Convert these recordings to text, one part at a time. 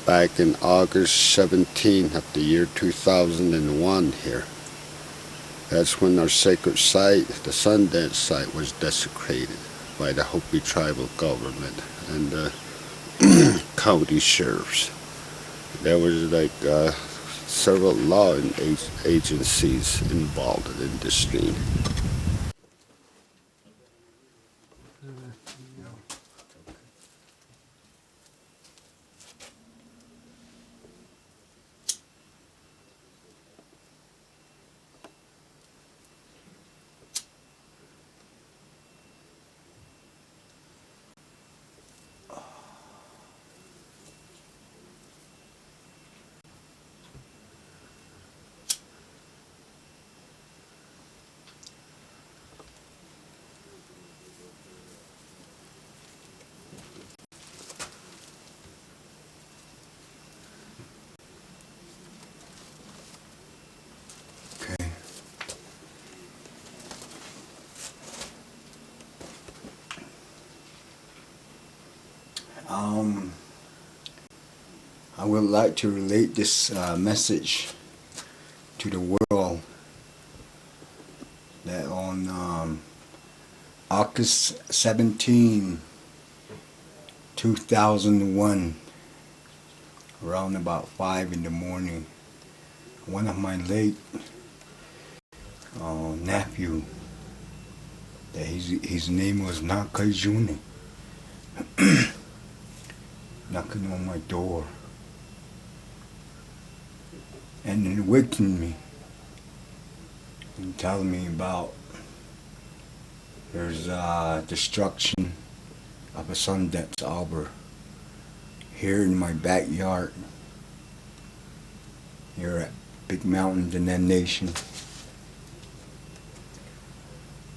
back in August 17th of the year 2001 here. That's when our sacred site, the Sundance site, was desecrated by the Hopi tribal government and the county sheriffs. There was several law agencies involved in this thing. Okay. I would like to relate this message to the world that on August 17, 2001, around about 5 in the morning, one of my late nephew, that his name was Nakajuni, knocking on my door and then waking me and telling me about there's destruction of a Sundance arbor here in my backyard here at Big Mountain, the Nen Nation.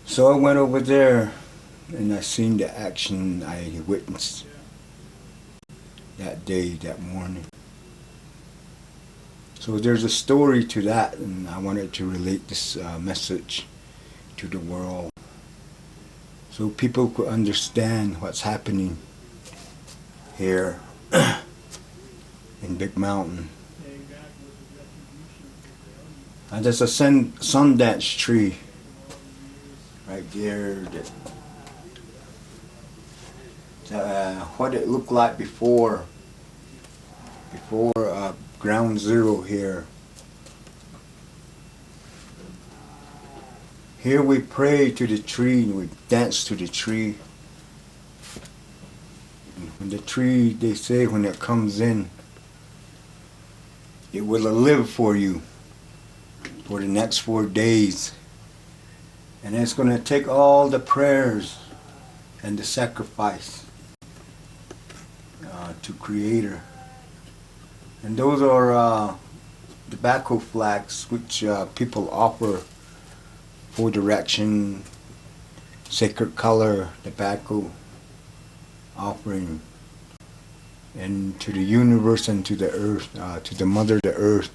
So I went over there and I seen the action I witnessed that day, that morning. So there's a story to that, and I wanted to relate this message to the world so people could understand what's happening here in Big Mountain. And there's a Sundance tree right there that what it looked like before ground zero here. Here we pray to the tree and we dance to the tree. And the tree, they say, when it comes in, it will live for you for the next 4 days. And it's going to take all the prayers and the sacrifice to Creator. And those are tobacco flags which people offer for direction, sacred color, tobacco offering, and to the universe and to the earth, to the mother, the earth.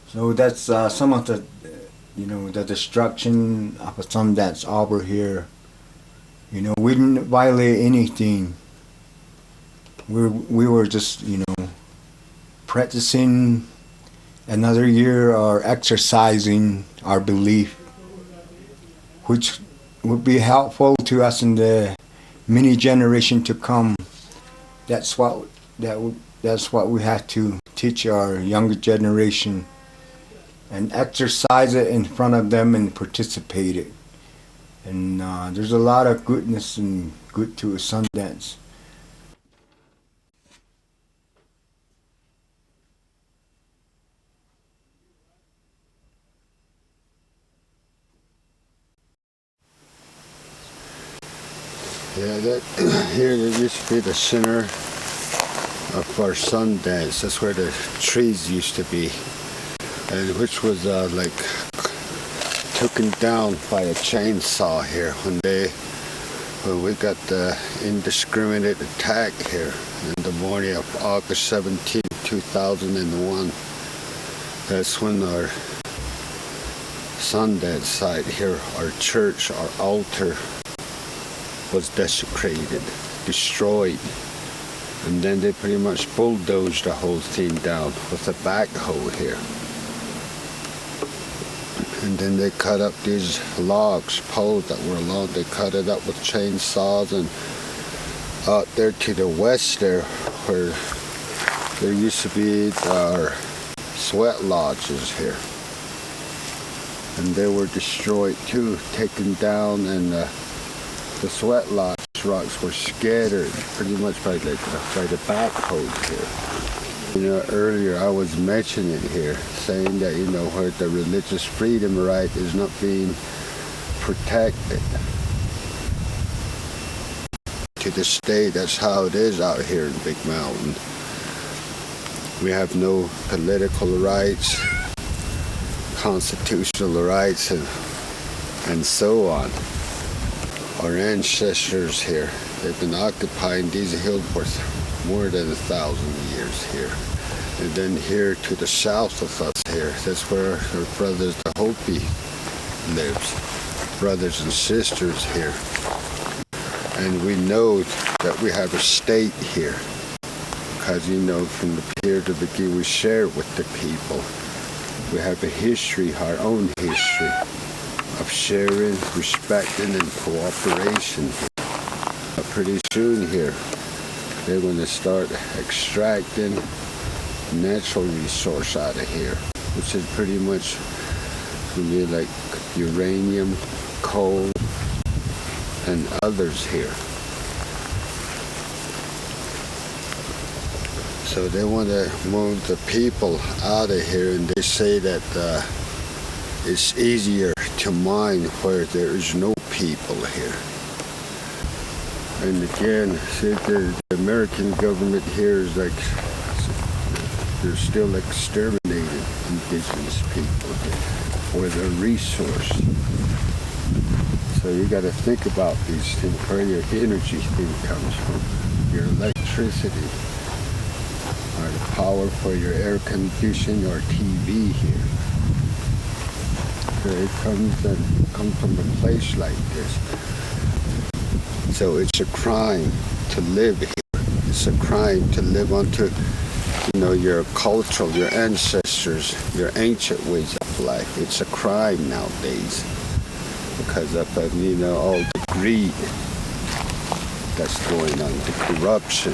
So that's some of the, the destruction of a Sundance arbor here. We didn't violate anything. We were just, practicing another year or exercising our belief, which would be helpful to us in the many generation to come. That's what we have to teach our younger generation and exercise it in front of them and participate it. And there's a lot of goodness and good to a Sundance. Yeah, that here used to be the center of our Sundance. That's where the trees used to be, and which was taken down by a chainsaw here when we got the indiscriminate attack here in the morning of August 17, 2001. That's when our Sundance site here, our church, our altar, was desecrated, destroyed. And then they pretty much bulldozed the whole thing down with a backhoe here. And then they cut up these logs, poles that were long. They cut it up with chainsaws, and out there to the west there, where there used to be our sweat lodges here. And they were destroyed too, taken down, and the sweat lodge rocks were scattered pretty much by the backhoes here. You know, earlier I was mentioning here, saying that, you know, where the religious freedom right is not being protected. To this day, that's how it is out here in Big Mountain. We have no political rights, constitutional rights, and so on. Our ancestors here, they've been occupying these hills for more than 1,000 years here. And then here to the south of us here, that's where our brothers, the Hopi, lives. Brothers and sisters here. And we know that we have a state here. Because, you know, from the period of the beginning, we share it with the people. We have a history, our own history, of sharing, respecting, and cooperation. But pretty soon here, they're going to start extracting natural resource out of here, which is pretty much like uranium, coal, and others here. So they want to move the people out of here, and they say that it's easier to mine where there is no people here. And again, see, the American government here is like, they're still exterminating indigenous people for their resource. So you got to think about these things, where your energy thing comes from, your electricity, or the power for your air conditioning or TV here. So it comes from a place like this. So it's a crime to live here. It's a crime to live onto, you know, your cultural, your ancestors, your ancient ways of life. It's a crime nowadays because of, you know, all the greed that's going on, the corruption.